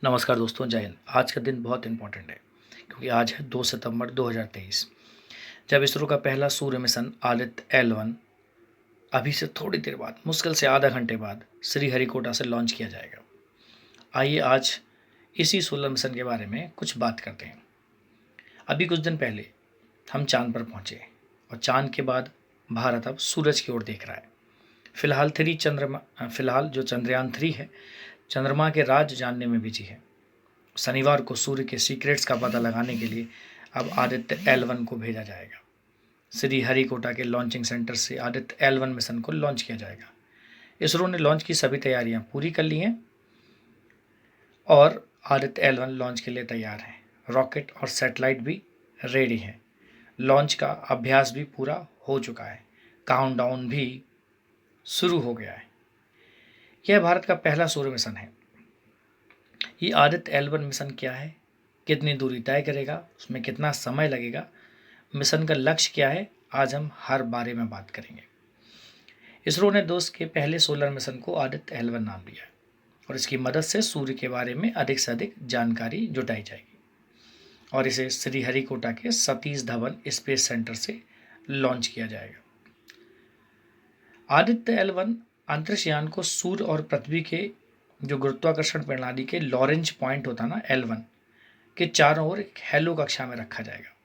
नमस्कार दोस्तों, जय हिंद। आज का दिन बहुत इंपॉर्टेंट है क्योंकि आज है 2 सितंबर 2023, जब इसरो का पहला सूर्य मिशन आदित्य L1 अभी से थोड़ी देर बाद, मुश्किल से आधा घंटे बाद, श्रीहरिकोटा से लॉन्च किया जाएगा। आइए आज इसी सोलर मिशन के बारे में कुछ बात करते हैं। अभी कुछ दिन पहले हम चांद पर पहुंचे और चांद के बाद भारत अब सूरज की ओर देख रहा है। फिलहाल जो चंद्रयान 3 है, चंद्रमा के राज जानने में बिजी है। शनिवार को सूर्य के सीक्रेट्स का पता लगाने के लिए अब आदित्य L1 को भेजा जाएगा। श्रीहरिकोटा के लॉन्चिंग सेंटर से आदित्य L1 मिशन को लॉन्च किया जाएगा। इसरो ने लॉन्च की सभी तैयारियां पूरी कर ली हैं और आदित्य L1 लॉन्च के लिए तैयार है। रॉकेट और सैटेलाइट भी रेडी है। लॉन्च का अभ्यास भी पूरा हो चुका है। काउंटडाउन भी शुरू हो गया है। यह भारत का पहला सूर्य मिशन है। ये आदित्य L1 मिशन क्या है, कितनी दूरी तय करेगा, उसमें कितना समय लगेगा, मिशन का लक्ष्य क्या है, आज हम हर बारे में बात करेंगे। इसरो ने दोस्त के पहले सोलर मिशन को आदित्य L1 नाम दिया है और इसकी मदद से सूर्य के बारे में अधिक से अधिक जानकारी जुटाई जाएगी और इसे श्रीहरिकोटा के सतीश धवन स्पेस सेंटर से लॉन्च किया जाएगा। आदित्य L1 अंतरिक्ष यान को सूर्य और पृथ्वी के जो गुरुत्वाकर्षण प्रणाली के लॉरेंज पॉइंट होता ना L1 के चारों ओर एक हेलो कक्षा में रखा जाएगा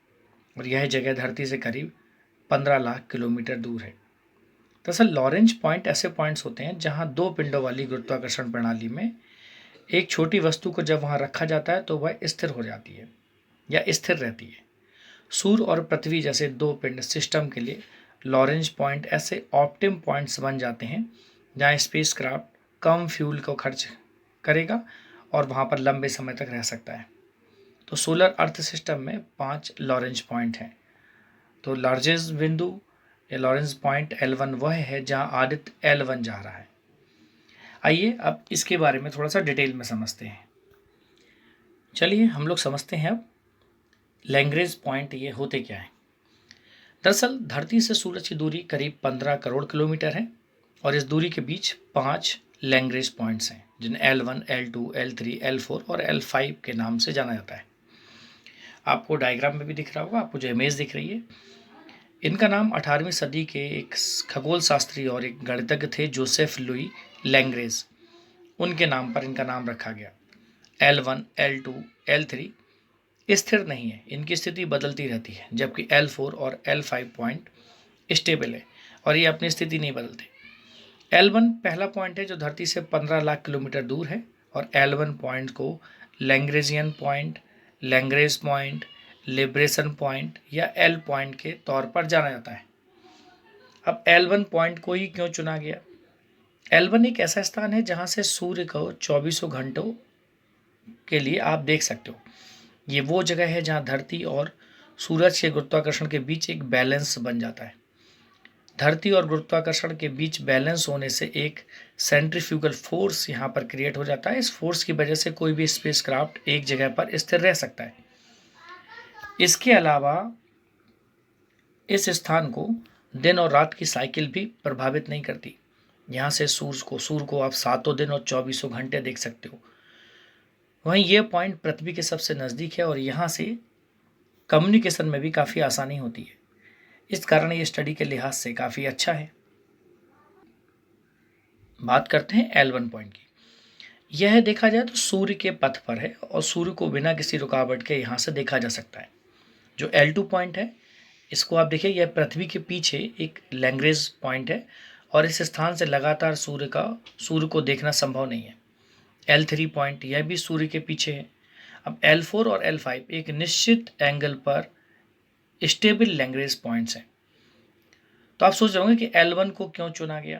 और यह जगह धरती से करीब 15 लाख किलोमीटर दूर है। दरअसल लॉरेंज पॉइंट ऐसे पॉइंट्स होते हैं जहां दो पिंडों वाली गुरुत्वाकर्षण प्रणाली में एक छोटी वस्तु को जब वहां रखा जाता है तो वह स्थिर हो जाती है या स्थिर रहती है। सूर्य और पृथ्वी जैसे दो पिंड सिस्टम के लिए लॉरेंज पॉइंट ऐसे ऑप्टिम पॉइंट्स बन जाते हैं जहां स्पेसक्राफ्ट कम फ्यूल को खर्च करेगा और वहां पर लंबे समय तक रह सकता है। तो सोलर अर्थ सिस्टम में 5 लॉरेंज पॉइंट हैं। तो लार्जेस्ट बिंदु या लॉरेंज पॉइंट L1 वह है जहां आदित्य L1 जा रहा है। आइए अब इसके बारे में थोड़ा सा डिटेल में समझते हैं। चलिए हम लोग समझते हैं अब लैग्रेंज पॉइंट ये होते क्या है। दरअसल धरती से सूरज की दूरी करीब 15 करोड़ किलोमीटर है और इस दूरी के बीच 5 लैग्रेंज पॉइंट्स हैं जिन्हें L1, L2, L3, L4 और L5 के नाम से जाना जाता है। आपको डायग्राम में भी दिख रहा होगा, आपको जो इमेज दिख रही है, इनका नाम 18वीं सदी के एक खगोल शास्त्री और एक गणितज्ञ थे, जोसेफ लुई लैग्रेंज। उनके नाम पर इनका नाम रखा गया। L1, L2, L3 स्थिर नहीं है, इनकी स्थिति बदलती रहती है, जबकि L4 और L5 पॉइंट स्टेबल है और ये अपनी स्थिति नहीं बदलते। L1 पहला पॉइंट है जो धरती से 15 लाख किलोमीटर दूर है और L1 पॉइंट को Lagrangian point, Lagrange point, liberation point या L पॉइंट के तौर पर जाना जाता है। अब L1 पॉइंट को ही क्यों चुना गया? L1 एक ऐसा स्थान है जहां से सूर्य को 24 घंटों के लिए आप देख सकते हो। ये वो जगह है जहां धरती और सूरज के गुरुत्वाकर्षण के बीच एक बैलेंस बन जाता है। धरती और गुरुत्वाकर्षण के बीच बैलेंस होने से एक सेंट्रीफ्यूगल फोर्स यहाँ पर क्रिएट हो जाता है। इस फोर्स की वजह से कोई भी स्पेसक्राफ्ट एक जगह पर स्थिर रह सकता है। इसके अलावा इस स्थान को दिन और रात की साइकिल भी प्रभावित नहीं करती। यहाँ से सूर्य को आप 7 दिन और 24 घंटे देख सकते हो। वहीं यह पॉइंट पृथ्वी के सबसे नज़दीक है और यहाँ से कम्युनिकेशन में भी काफ़ी आसानी होती है। इस कारण ये स्टडी के लिहाज से काफ़ी अच्छा है। बात करते हैं L1 पॉइंट की। यह देखा जाए तो सूर्य के पथ पर है और सूर्य को बिना किसी रुकावट के यहाँ से देखा जा सकता है। जो L2 पॉइंट है, इसको आप देखिए, यह पृथ्वी के पीछे एक लैग्रेंज पॉइंट है और इस स्थान से लगातार सूर्य को देखना संभव नहीं है। L3 पॉइंट यह भी सूर्य के पीछे है। अब L4 और L5 एक निश्चित एंगल पर स्टेबल लैग्रेंज पॉइंट्स हैं। तो आप सोच रहे होंगे कि L1 को क्यों चुना गया।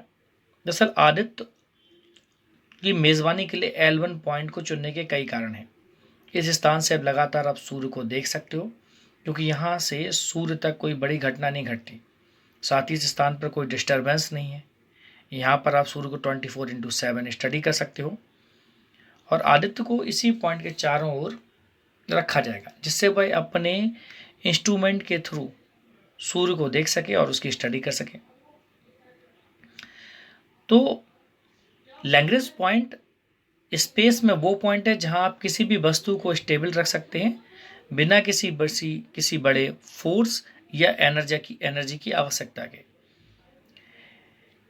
दरअसल आदित्य की मेजबानी के लिए L1 पॉइंट को चुनने के कई कारण हैं। इस स्थान से अब लगातार आप सूर्य को देख सकते हो क्योंकि यहाँ से सूर्य तक कोई बड़ी घटना नहीं घटती। साथ ही इस स्थान पर कोई डिस्टर्बेंस नहीं है। यहाँ पर आप सूर्य को 24/7 स्टडी कर सकते हो और आदित्य को इसी पॉइंट के चारों ओर रखा जाएगा जिससे वह अपने इंस्ट्रूमेंट के थ्रू सूर्य को देख सके और उसकी स्टडी कर सके। तो लैग्रेंज पॉइंट स्पेस में वो पॉइंट है जहां आप किसी भी वस्तु को स्टेबल रख सकते हैं बिना किसी बड़े फोर्स या एनर्जी की आवश्यकता के।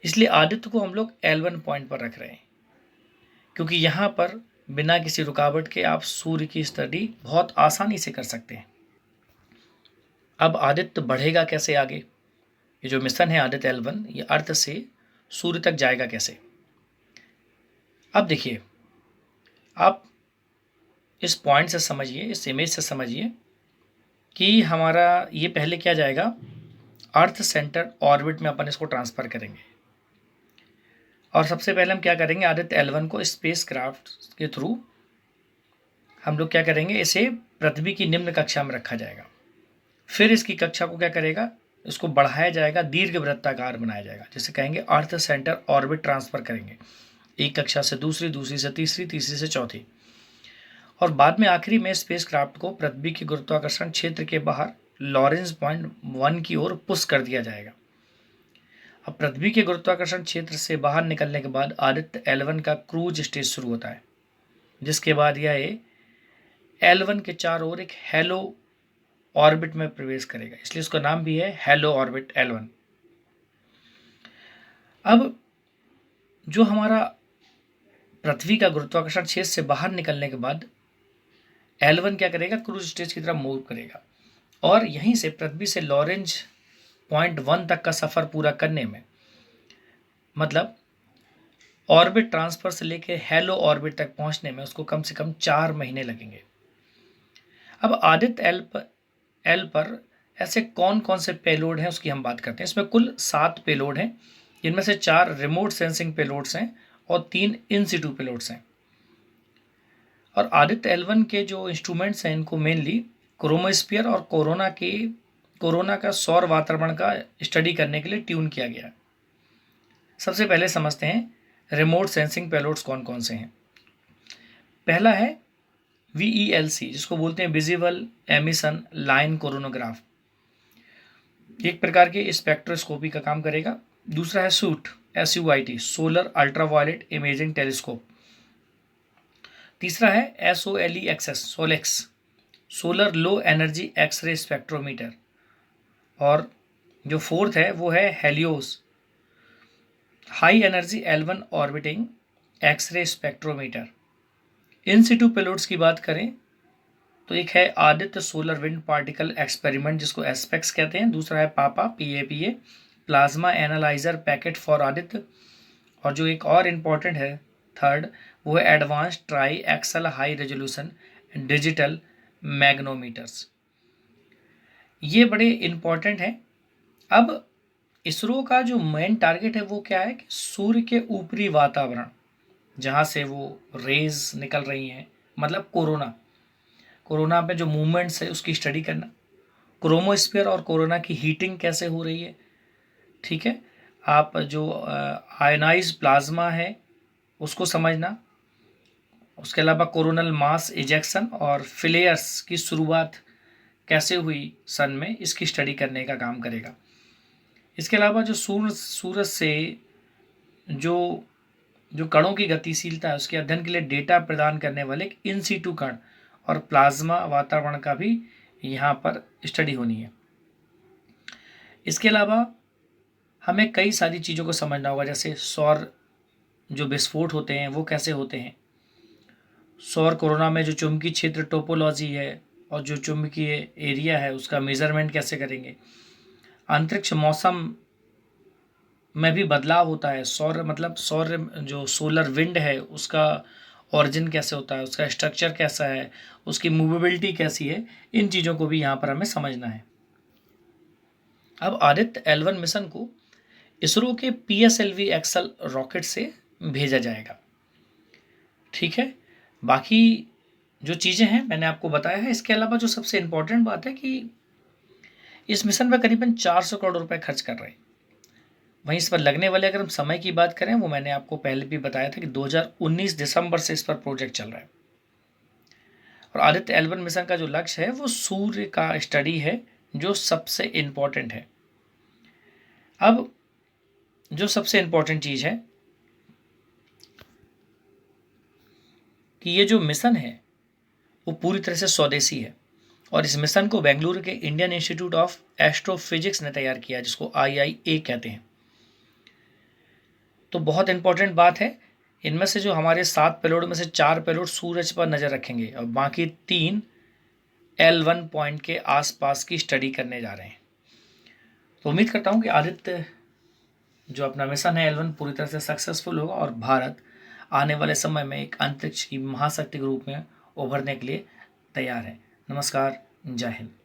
इसलिए आदित्य को हम लोग L1 पॉइंट पर रख रहे हैं, क्योंकि यहां पर बिना किसी रुकावट के आप सूर्य की स्टडी बहुत आसानी से कर सकते हैं। अब आदित्य बढ़ेगा कैसे आगे? ये जो मिशन है आदित्य L1, ये अर्थ से सूर्य तक जाएगा कैसे? अब देखिए, आप इस पॉइंट से समझिए, इस इमेज से समझिए कि हमारा ये पहले क्या जाएगा, अर्थ सेंटर ऑर्बिट में अपन इसको ट्रांसफर करेंगे। और सबसे पहले हम क्या करेंगे, आदित्य L1 को स्पेस क्राफ्ट के थ्रू हम लोग क्या करेंगे, इसे पृथ्वी की निम्न कक्षा में रखा जाएगा। फिर इसकी कक्षा को क्या करेगा, इसको बढ़ाया जाएगा, दीर्घ वृत्ताकार बनाया जाएगा, जिसे कहेंगे अर्थ सेंटर ऑर्बिट ट्रांसफर करेंगे, एक कक्षा से दूसरी, दूसरी से तीसरी, तीसरी से चौथी, और बाद में आखिरी में स्पेस क्राफ्ट को पृथ्वी के गुरुत्वाकर्षण क्षेत्र के बाहर लॉरेंस पॉइंट 1 की ओर पुश कर दिया जाएगा। अब पृथ्वी के गुरुत्वाकर्षण क्षेत्र से बाहर निकलने के बाद आदित्य L1 का क्रूज स्टेज शुरू होता है, जिसके बाद यह L1 के चारों ओर एक हेलो ऑर्बिट में प्रवेश करेगा, इसलिए उसका नाम भी है हेलो ऑर्बिट L1। अब जो हमारा पृथ्वी का गुरुत्वाकर्षण क्षेत्र से बाहर निकलने के बाद L1 क्या करेगा, क्रूज स्टेज की तरफ मूव करेगा, और यहीं से पृथ्वी से लॉरेंज पॉइंट 1 तक का सफर पूरा करने में, मतलब ऑर्बिट ट्रांसफर से लेकर हेलो ऑर्बिट तक पहुंचने में उसको कम से कम 4 महीने लगेंगे। अब आदित्य एल पर ऐसे कौन कौन से पेलोड हैं उसकी हम बात करते हैं। इसमें कुल 7 पेलोड हैं, जिनमें से 4 रिमोट सेंसिंग पेलोड्स हैं और 3 इन सिटू पेलोड्स हैं। और आदित्य L1 के जो इंस्ट्रूमेंट्स हैं, इनको मेनली क्रोमोस्फीयर और कोरोना का सौर वातावरण का स्टडी करने के लिए ट्यून किया गया है। सबसे पहले समझते हैं रिमोट सेंसिंग पेलोड्स कौन कौन से हैं। पहला है VELC, जिसको बोलते हैं विजिबल एमिशन लाइन कोरोनोग्राफ, एक प्रकार के स्पेक्ट्रोस्कोपी का काम करेगा। दूसरा है SUIT, solar ultraviolet imaging telescope. तीसरा है SOLEX, solar low energy x-ray spectrometer. और जो फोर्थ है वो है Helios, high energy L1 orbiting x-ray spectrometer. In situ payloads की बात करें तो एक है Aditya solar wind particle experiment, जिसको एस्पेक्स कहते हैं। दूसरा है PAPA, plasma analyser packet for Aditya. और जो एक और इम्पॉर्टेंट है थर्ड, वो है advance tri axial high resolution digital मैग्नोमीटर्स। ये बड़े इम्पॉर्टेंट हैं। अब इसरो का जो मेन टारगेट है वो क्या है कि सूर्य के ऊपरी वातावरण, जहाँ से वो रेज निकल रही हैं, मतलब कोरोना पे जो मूवमेंट्स है उसकी स्टडी करना, क्रोमोस्फीयर और कोरोना की हीटिंग कैसे हो रही है, ठीक है। आप जो आयनाइज प्लाज्मा है उसको समझना। उसके अलावा कोरोनल मास इजेक्शन और फ्लेयर्स की शुरुआत कैसे हुई सन में, इसकी स्टडी करने का काम करेगा। इसके अलावा जो सूरज से जो कणों की गतिशीलता है उसके अध्ययन के लिए डेटा प्रदान करने वाले इन सिटू कण और प्लाज्मा वातावरण का भी यहाँ पर स्टडी होनी है। इसके अलावा हमें कई सारी चीज़ों को समझना होगा, जैसे सौर जो विस्फोट होते हैं वो कैसे होते हैं, सौर कोरोना में जो चुंबकीय क्षेत्र टोपोलॉजी है और जो चुंबकीय एरिया है उसका मेजरमेंट कैसे करेंगे, अंतरिक्ष मौसम में भी बदलाव होता है, सौर जो सोलर विंड है उसका ऑरिजिन कैसे होता है, उसका स्ट्रक्चर कैसा है, उसकी मूवेबिलिटी कैसी है, इन चीज़ों को भी यहाँ पर हमें समझना है। अब आदित्य L1 मिशन को इसरो के PSLV एक्सल रॉकेट से भेजा जाएगा, ठीक है। बाकी जो चीज़ें हैं मैंने आपको बताया है। इसके अलावा जो सबसे इम्पोर्टेंट बात है कि इस मिशन पर करीबन 400 करोड़ रुपए खर्च कर रहे हैं। वहीं इस पर लगने वाले अगर हम समय की बात करें, वो मैंने आपको पहले भी बताया था कि 2019 दिसंबर से इस पर प्रोजेक्ट चल रहा है। और आदित्य L1 मिशन का जो लक्ष्य है वो सूर्य का स्टडी है, जो सबसे इम्पोर्टेंट है। अब जो सबसे इम्पोर्टेंट चीज़ है कि ये जो मिशन है वो पूरी तरह से स्वदेशी है और इस मिशन को बेंगलुरु के इंडियन इंस्टीट्यूट ऑफ एस्ट्रोफिजिक्स ने तैयार किया, जिसको IIA कहते हैं। तो बहुत इंपॉर्टेंट बात है, इनमें से जो हमारे 7 पेलोड में से 4 पेलोड सूरज पर नज़र रखेंगे और बाकी 3 L1 पॉइंट के आसपास की स्टडी करने जा रहे हैं। तो उम्मीद करता हूँ कि आदित्य जो अपना मिशन है L1 पूरी तरह से सक्सेसफुल होगा और भारत आने वाले समय में एक अंतरिक्ष की महाशक्ति के रूप में उभरने के लिए तैयार है। नमस्कार, जय हिंद।